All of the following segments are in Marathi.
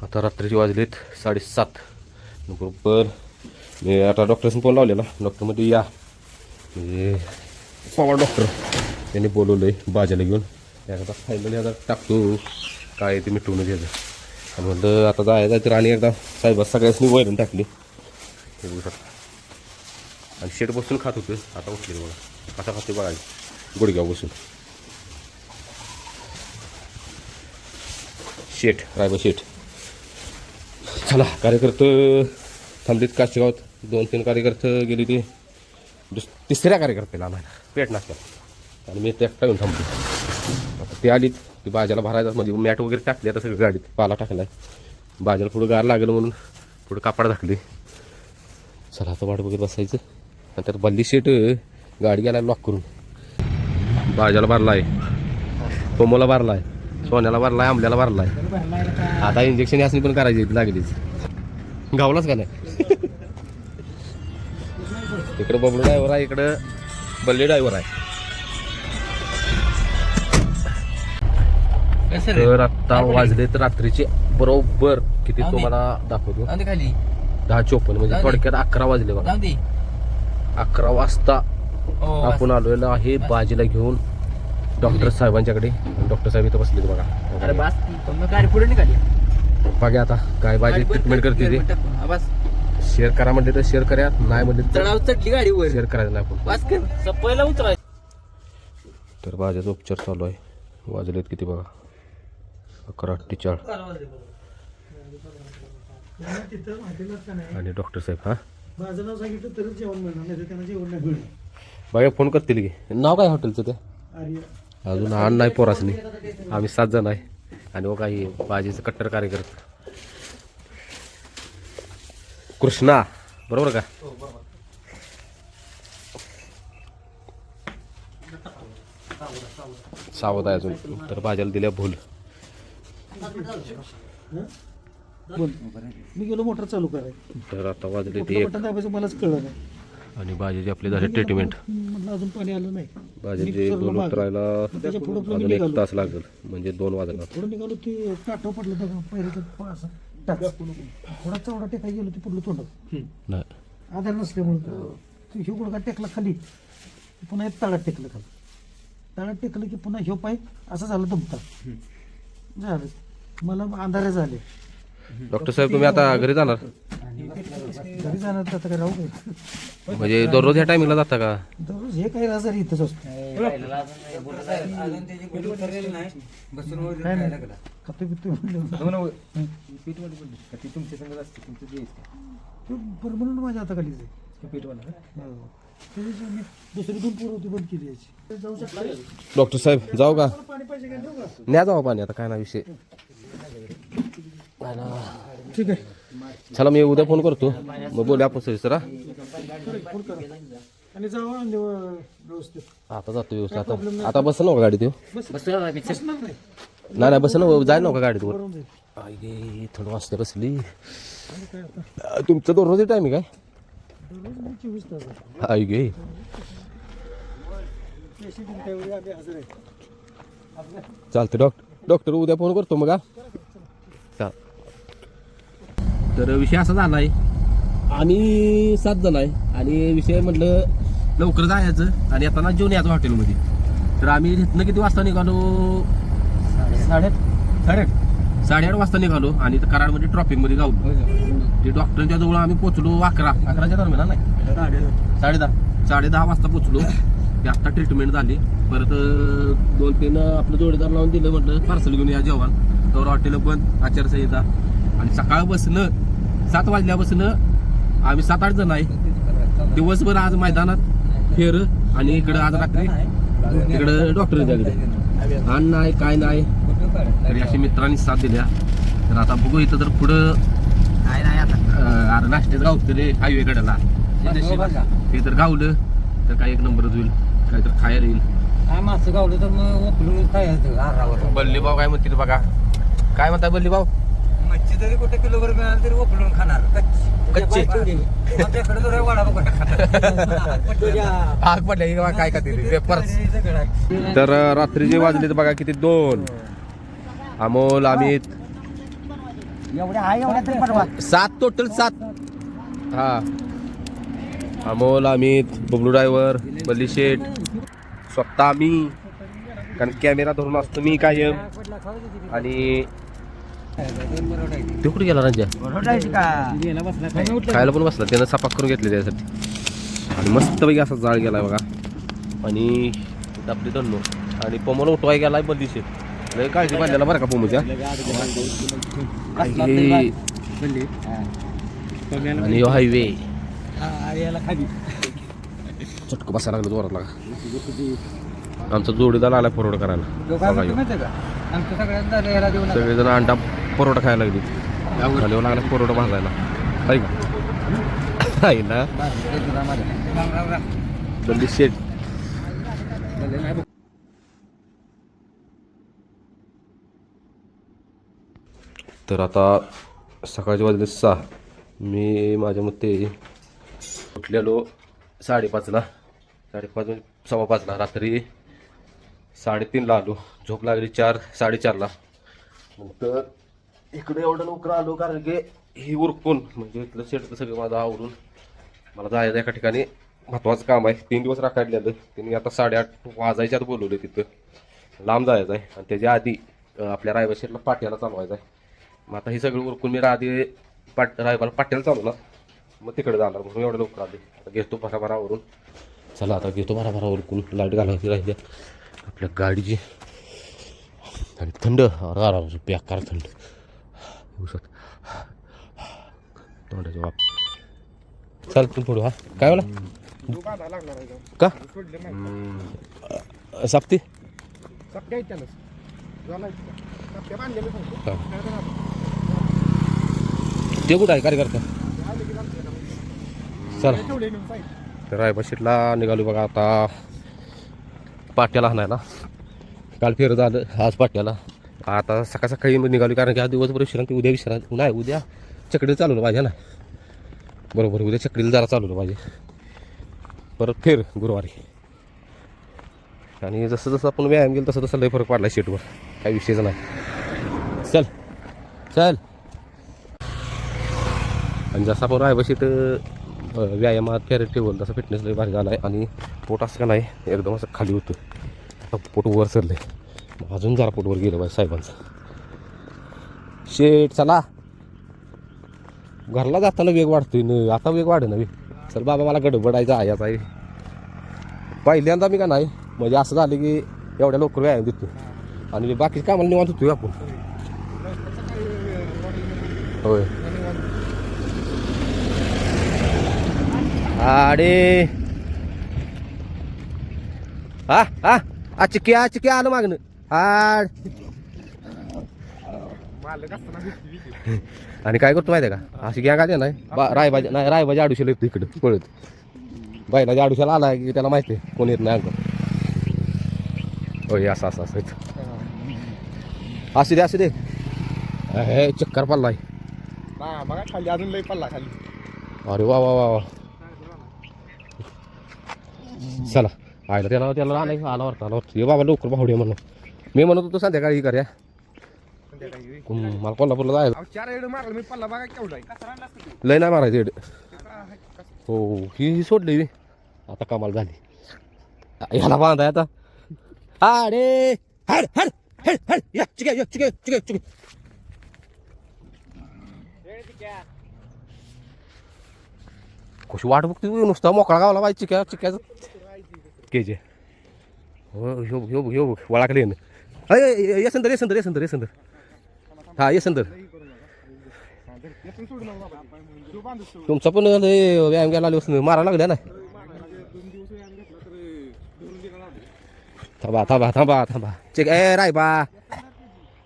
आता रात्रीचे वाजलेत 7:30. बरोबर मी आता डॉक्टरसनी फोन लावलेला. डॉक्टरमध्ये या म्हणजे पवार डॉक्टर त्यांनी बोलवलं आहे बाजाला घेऊन. एकदा फायनली आता टाकतो काय ते मिटवून घ्यायचं आणि म्हटलं आता जायचं तर आणि एकदा साहेब सगळ्यांनी वैरण टाकली हे बघू शकता. आणि शेट बसून खात होतं. आता उठले बघा कसा खाते बघायचं गुडघ्यावर बसून. शेट रायबा शेट. चला कार्यकर्ते थांबलीत काशीगावात. 2-3 कार्यकर्ते गेली ती तिसऱ्या कार्यकर्त्याला आणायला पेट नाश्त्याला आणि मी ते एकटा येऊन थांबलो. आता ते आलीत ती भाज्याला भरायचा म्हणजे मॅट वगैरे टाकली आता सगळी गाडीत पाला टाकलाय. भाज्याला पुढं गार लागलं म्हणून पुढं कापड टाकली. चला आता वाट बघत बसायचं. आणि त्यात बल्ली शेट गाडी गेला लॉक करून. भाज्याला भरलाय, कोमोला भरलाय, सोन्याला भरलाय, आंबल्याला भरलाय. आता इंजेक्शन यासनी पण करायची लागलीच. गावलाच का नाही. इकडं बबलू ड्रायव्हर आहे, इकडं बल्ली ड्रायव्हर आहे. तर आत्ता वाजले तर रात्रीचे बरोबर किती तुम्हाला दाखवतो 10:54 म्हणजे थोडक्यात 11 वाजले बघा. 11 वाजता आपण आलेलो आहे बाजीला घेऊन डॉक्टर साहेबांच्याकडे. डॉक्टर साहेब इथं बसले बघा. बघा आता काय बाजी ट्रीटमेंट करते ते. शेअर करा म्हणले तर शेअर करा, नाही म्हणले तर गाडीवर शेअर करायचं नाही आपण. तर बाजाचा उपचार चालू आहे. वाजलेत किती बघा 11:48. आणि डॉक्टर साहेब हा बघा फोन करतील की. नाव काय हॉटेलचं ते अजून आण नाही पोरासनी. आम्ही 7 जण आहे आणि वो काही बाजीचं कट्टर कार्यकर्ते कृष्णा बरोबर का. सावध आहे अजून. तर भाज्याला दिल्या भूल. मी गेलो मोटर चालू कराय. तर आता वाजले ते मलाच कळलं नाही. आणि भाजीचे आपले झाले ट्रीटमेंट. म्हटलं अजून पाणी आलं नाही. भाजीचे दोन उतरायला अजून 1 तास लागेल म्हणजे 2 वाजणार. थोडं निघालो ते काठव पडलं बघा पहिलं थोडा चवडा टेकाय गेलो ते पडलं तोंडात नाही आधार नसल्यामुळे ह्यो गुडघा टेकला खाली पुन्हा एक तळात टेकलं खाली. तळात टेकलं की पुन्हा ह्यो पाय असं झालं दुमता झालं. मला अंधारे झाले. डॉक्टर साहेब तुम्ही आता घरी जाणार घरी जाणार तर आता काय राहू काय म्हणजे दररोज ह्या टायमिंगला जाता का. दररोज हे काही आजारी इथंच असतो. खाते पिते परमनंट माझ्या आता खालीच आहे. दुसरी 2 पोरं होती बंद केली याची. जाऊ शकता डॉक्टर साहेब जाऊ का. पाणी पाहिजे का देऊ का. न्या जाऊ पाणी आता काय ना विषय. ठीक आहे चला मी उद्या फोन करतो मग बोलू आपण सर. फोन करा आणि जावा व्यवस्थित. आता जातो व्यवस्थित. आता आता बस नव्हता गाडी तो. बसणार नाही. नाही बस ना जाय नव्हता गाडीत वर. गे थोडं वाजता बसली. तुमचं दररोज टायमिंग काय. दररोज मी 24 तास आई गे चालते. डॉक्टर उद्या फोन करतो मग. तर विषय असा झाला आहे आम्ही 7 जण आहे आणि विषय म्हटलं लवकर जायचं आणि येताना जेवण यायचं हॉटेलमध्ये. तर आम्ही इथनं किती वाजता निघालो 8:30 वाजता निघालो आणि कराडमध्ये ट्रॉफिकमध्ये गावलो. ते डॉक्टरांच्या जवळ आम्ही पोचलो 11च्या दरम्यान नाही 10:30 वाजता पोचलो. ते आत्ता ट्रीटमेंट झाली. परत 2-3 आपलं जोडीदार लावून दिलं म्हटलं पार्सल घेऊन या जेवण. तर हॉटेल बंद आचारसंहिता. आणि सकाळ बसणं 7 वाजल्यापासनं आम्ही 7-8 जण आहे. दिवसभर आज मैदानात फेर आणि इकडं आज रात्री इकडं डॉक्टरच्याकडे आण नाही काय नाही. तरी अशी मित्रांनी साथ दिल्या. तर आता बघू इथं तर पुढं नाश्त्यात गावतले हायवे कडेला ते तर गावलं तर काय 1 नंबरच होईल. काय तर खायला येईल. काय मासं गावलं तर मग ओपलून काय बल्ली भाऊ काय म्हणते बघा. काय म्हणताय बल्ली भाऊ. मच्छी जरी कुठे किलोभर मिळाल तरी ओपलून खाणार कच्ची. आग पडल्या काय का तर रात्री जे वाजले बघा किती 2. अमोल अमित एवढ्या आहे एवढ्या तरी पाठवा 7 टोटल 7. हा अमोल, अमित, बबलू ड्रायव्हर, बल्ली शेठ, स्वतः मी, कारण कॅमेरा धरून असतो मी कायम. आणि ते कुठे गेला रंजा? खायला पण बसला, त्यानं सपाक करून घेतले त्यासाठी. आणि मस्तपैकी असा जाळ गेलाय बघा. आणि आपली धन्नो आणि पोमोला उठवाय गेलाय बल्ली शेठ. लय काळजी बांधलेला बरं का पोमोच्या. आणि हायवे चटक बसायला लागलं जोरात लागा. आमचा जोडीदार आला फॉरवर्ड करायला. सगळेजण अंडा परोठा खायला लागली. लागला परोठा भाजायला आहे ना बल्ली शेठ. तर आता सकाळचे वाजले 6. मी माझ्या मते उठलेलो 5:30ला. 5:30 म्हणजे 5:15ला. रात्री 3:30ला आलो. झोप लागली 4-4:30ला. नंतर इकडे एवढं लवकर आलो कारण की ही उरकून म्हणजे इथलं शेटचं सगळं माझं आवरून मला जायचं एका ठिकाणी महत्त्वाचं काम आहे. 3 दिवस राखायला त्यांनी आता 8:30 वाजायच्या आत बोलवले. तिथं लांब जायचं आहे आणि त्याच्या आधी आपल्या रायबा शेटला पाट्याला चालवायचं आहे. मग आता हे सगळं उरकून मी आधी रायबाला पाट्याला चालवला मग तिकडे जाणार म्हणून एवढं लवकर आले. आता घेतो भराभरावरून. चला आता घेतो भराभरा उरकून. लाईट घालायची राहिली आपल्या गाडीची. आणि थंड आराम बेकार थंड होऊ शकत तोंडाची बाप. चाल तू पुढं. हा काय बोला का साप्ती ते कुठं आहे कार्यकर्ता. चला तर रायबा शेटला निघालो बघा आता पाट्याला हाणायला. काल फेर झालं आज पाट्याला. आता सकाळी निघालो कारण की आज दिवसभर विश्रांती. उद्या विश्रांती नाही. उद्या चकडीला चालवलं पाहिजे ना. बरोबर उद्या चकडीला जरा चालवलं पाहिजे. परत फेर गुरुवारी. आणि जसं जसं आपण व्यायाम गेलं तसं तसं लय फरक पडला शेटवर. काही विषयच नाही. चल चल. आणि जसं आपण रायबा शेट व्यायामात कॅरेट ठेवलं तसं फिटनेस लय भारी झाला आहे. आणि पोट असं का नाही एकदम असं खाली होतं. आता पोट वर सरले. अजून जरा पोटवर गेलं पाहिजे साहेबांचं. शेट चला. घरला जाताना वेग वाढतोय न. आता वेग वाढ नवी. चल बाबा मला गडबडायचं आहे आता. पहिल्यांदा मी का नाही म्हणजे असं झालं की एवढ्या लवकर व्यायाम देतो आणि बाकीच्या कामाला निवांत होतोय आपण. होय अरे हा हा चिक्या आलं मागणं. हाड आणि काय करतो माहिती आहे का अशी गॅग आली नाही रायबाजी आडुशाला येतो इकडं पळत. बैलाच्या आडुशाला आला की त्याला माहिती आहे कोण येत नाही अंक. होय असं असू दे हे चक्कर पडला आहे खाली अजून लई पडला खाली. अरे वा वा वा वा. चला आयला त्याला आला वाटतं ये बाबा लवकर भावडे म्हणून. मी म्हणत होतो संध्याकाळी करूया. मला कोल्हापूरला जायचं. 4 एड मारलं मी पल्ला बघा केवढा लय नाही मारायचं एड. हो ही सोडली आता कमाल झाली. ह्याला बांधाय आता. अरे हड हड हड हड या चिके कशी वाट बघते नुसता मोकळा गावला पाहिजे चिक्याचं केजे. हो ह्यो वळाकडे येणं. येसंदर हा येसंदर. तुमचा पण व्यायाम घ्यायला आले असं मारायला लागल्या ना. थांबा चिक ए रायबा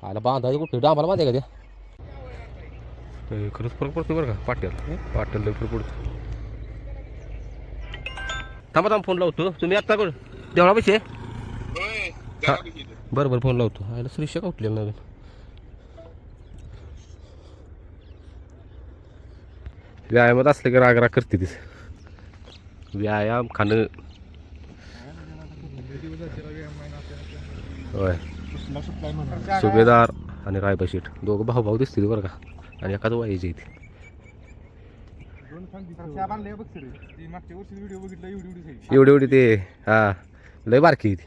आला बांधायचं कुठे डांबाला बांधाय का त्या. खरंच फरक पडतो बरं का पाट्याला लय फरक पडतो. थांबा फोन लावतो. तुम्ही आत्ता बरं देवळा पैसे बरं फोन लावतो. आयला श्रीषा का उठलेलं नवीन. व्यायामात असले की राग करते तिथे. व्यायाम खाणं होय. सुभेदार आणि रायबा शेट दोघं भाऊ दिसतील बरं का. आणि एखादं वाईची इथे एवढी एवढी ते हा लय बारकी ती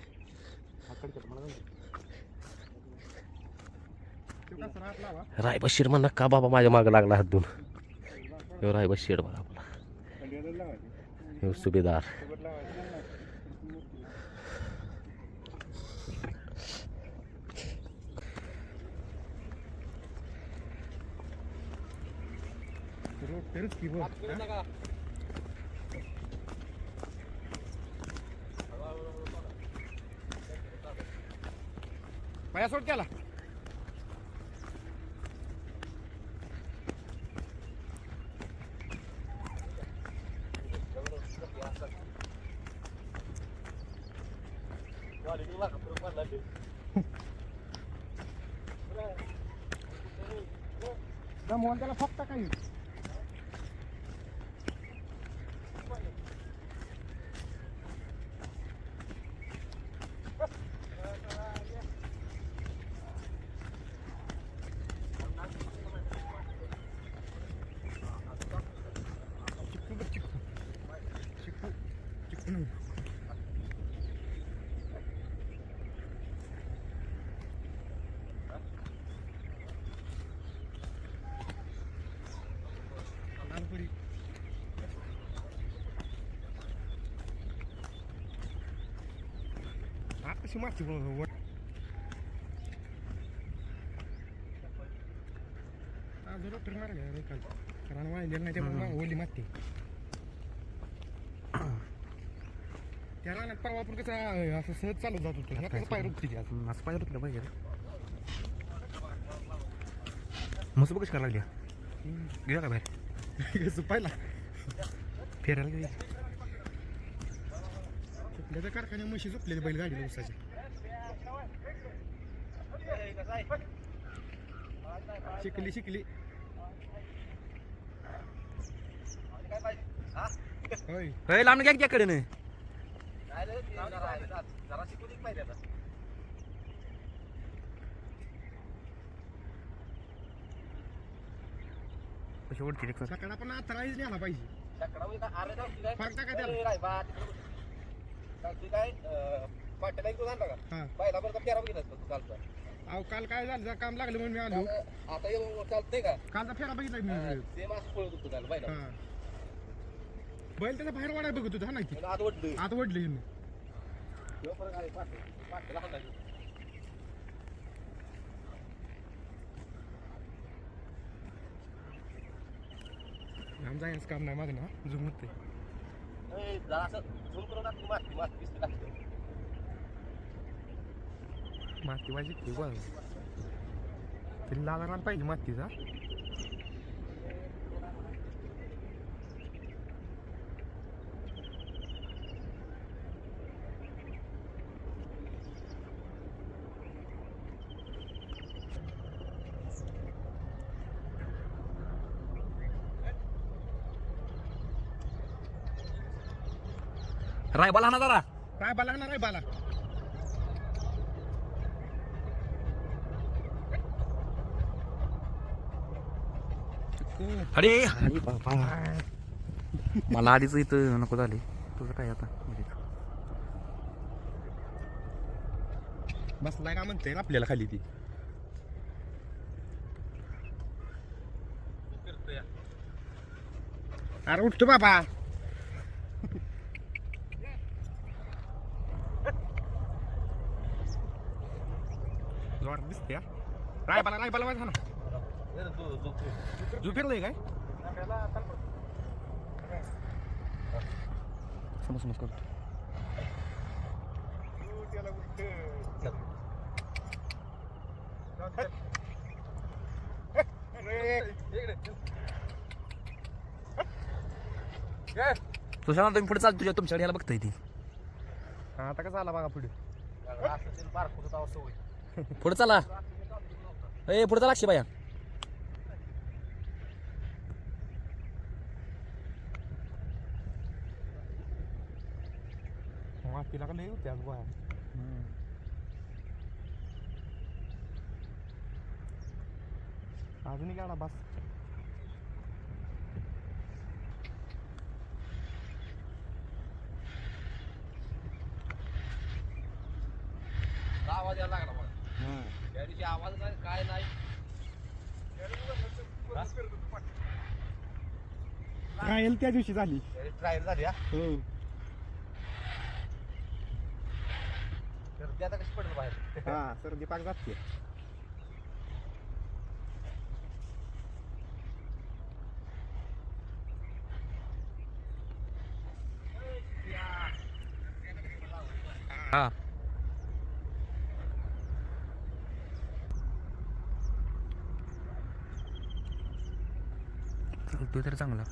रायबा शेड म्हणा का बाबा माझ्या मागं लागला हात दोन रायबा शेड बघा आपला ह्यो सुभेदार पाया सोड त्याला मोहन त्याला फक्त काही कशी माती डॉक्टर मारले काल कारण वाहिलेलं नाही त्यामुळे ओली माती त्या रानात परवा आपण कसं असं सहज चालत जात होतो कसं पाय रुकते असं पाय रुकलं पाहिजे मस्त कशी करायला लागली गेला का बाहेर कसं पाहिला फिरायला गेली त्याच्या कारखान्या म्हशी झोपलेली बैलगाडीला उसाची शिकली होय लांब घ्या त्याकडे नाही सकाळ पण आता राहीच नाही आला पाहिजे फार टाका त्याला अहो काल काय झालं काम लागलं म्हणून मी आलो कालचा फेरा बघितला मी बैल त्याचा बाहेर वाढाय बघत होता ना की आत वडले जायचं काम नाही माझं ना झुम होते माती माझी खूप तरी लाल रान पाहिजे मातीचा रायबाला ना जरा रायबाला ना रायबाला अरे अरे बाबा मला आधीच इथं नको झाले तुझं काय आता बसलाय का म्हणते आपल्याला खाली ती अरे उठतो बाबा जोरात दिसते रायबाला रायबाला माझा ना तू फिरलंय काय समज करतो तुझ्या तुम्ही पुढे चाल तुझ्या तुमच्याकडे याला बघताय ती आता कसं आला बघा पुढे पुढे चला ए पुढे चला बाया मातीला का नाही होते आज बाया अजून एक गाडा बस. आवाज यायला लागला मला त्या दिवशी आवाज नाही काय नाही ट्रायल त्या दिवशी झाली. ट्रायल झाली हा हो. तर ते आता कशी पडलं बाहेर हा सर दीपाक जाते. हा चालतोय तर चांगला.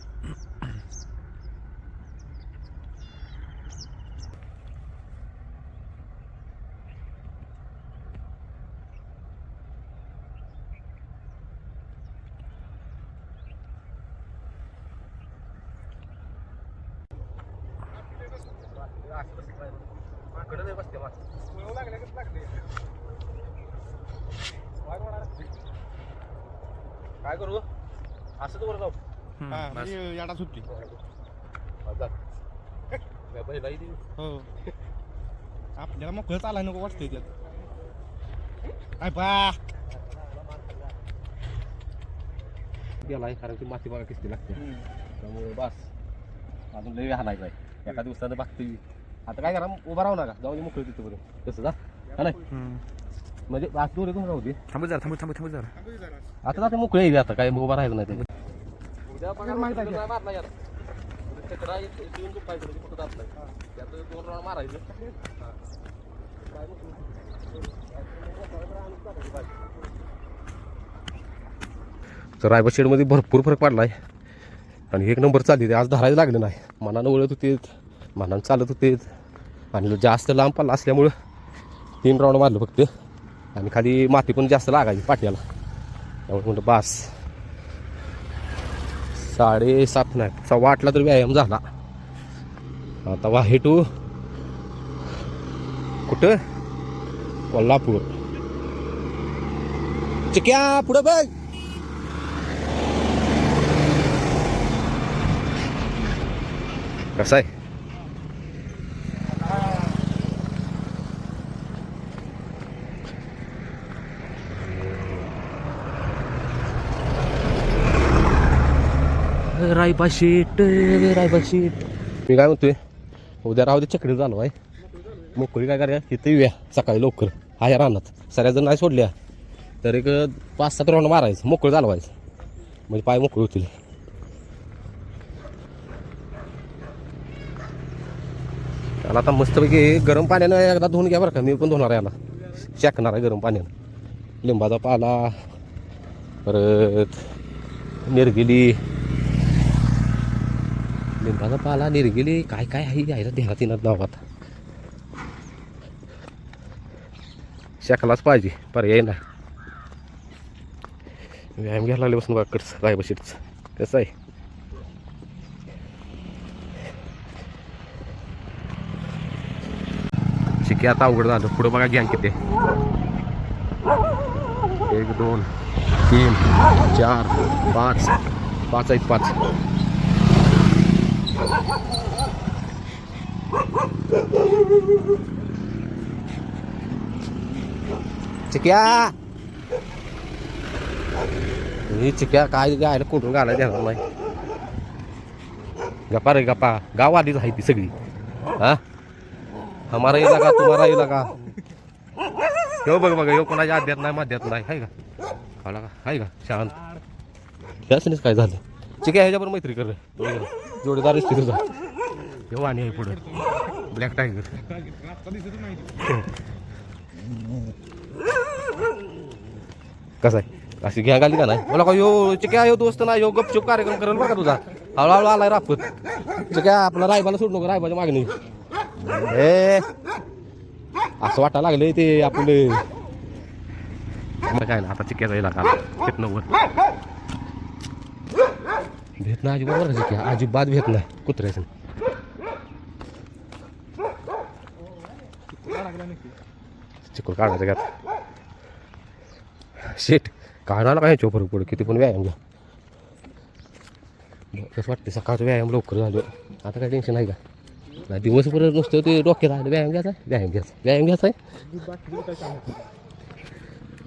कडे नाही बसते मला काय करू असं वर जाऊ याडा सुट्टी. हो आपल्याला मोकळं चालाय नको वाटतंय त्यात. काय बा गेलाय कारण की माती बघा किती लागते त्यामुळे बस अजून लय हाणायचं आहे एका दिवसानं बघते. आता काय करा उभा राहू नका जाऊन मोकळं तिथं बरं तसं जा हा नाही म्हणजे आज दोन येऊन राहू दे. थांबू जरा. आता जाते मोकळे येईल आता काय उभा राहायचं नाही ते. उद्या माहिती आहे. मारला यार चक्रा येऊन पाहिजे कुठं जात नाही त्यात 2 राऊंड मारायचं. तर रायबा शेडमध्ये भरपूर फरक पडला आहे आणि 1 नंबर चालली आज धरायला लागलं नाही. मनानं वळत होते मनानं चालत होते आणि जास्त लांब पडला असल्यामुळं 3 राऊंड मारलं फक्त आणि खाली माती पण जास्त लागायची पाट्याला त्यामुळे म्हणलं बास 7:30 नाही 8:15 तर व्यायाम झाला. आता वाहे टू कुठं कोल्हापूर. चिक्या पुढं बघ. कसं आहे रायबा शीट मी काय म्हणतोय उद्या राहू दे चक्री झालो आहे मोकळी काय करूया तिथे येऊया सकाळी लवकर हा या रानात सगळ्याजण नाही सोडल्या तर एक 5-7 राऊंड मारायचं मोकळं चालवायचं म्हणजे पाय मोकळे होतील. त्याला आता मस्तपैकी गरम पाण्यानं एकदा धुवून घ्या बरं का मी पण धुणार याला शेकणार आहे गरम पाण्यानं. लिंबाचा पाला परत निर्गिली लिंबाचा पाला निर्गिली काय काय आहे यायला देहा तिनं नावात शेकलाच पाहिजे पर्याय नाही. व्यायाम घ्यायला लागले बसून बाकडचं रायबा शीटचं कसं आहे. शिके आता अवघड झालं पुढं बघा गॅंग किती 1 2 3 4 5 आहेत 5. चिक्या ही चिक्या काय गायला कुठून घालायला देणार नाही. गप्पा रे गप्पा गाव आलीच आहे ती सगळी हा हमारा इलाका तुम्हारा इलाका. हो बघ बघा हो कोणाच्या आध्यात नाही मध्यात नाही आहे का आला का आहे का शांत त्यासनीच काय झालं. चिक्या ह्याच्याबरोबर मैत्री कर रे जोडीदार असते तुझा हो आणि आहे पुढं ब्लॅक टायगर. कसं आहे अशी घ्या घाली का नाही मला का यो चिक्या यो दोस्त ना यो गपचूप कार्यक्रम करेल बघा तुझा हळूहळू आलाय रापत. चिक्या आपला रायबाला सोडू नको रायबाच्या मागणी हे असं वाटायला लागले ते आपलं काय ना आता चिक्याचा इलाका तिथनं वर भेट ना अजिबात बरं चिक्या अजिबात भेट नाही कुत्र्याचं चिकूल काढायचं का शेट काय झालं काय ह्याच्यावर फरक पडतो किती पण व्यायाम घ्या. कसं वाटते सकाळचं व्यायाम लवकर झालो आता काय टेन्शन आहे का नाही दिवसभर नुसतं ते डोक्यात आलं व्यायाम घ्यायचा आहे.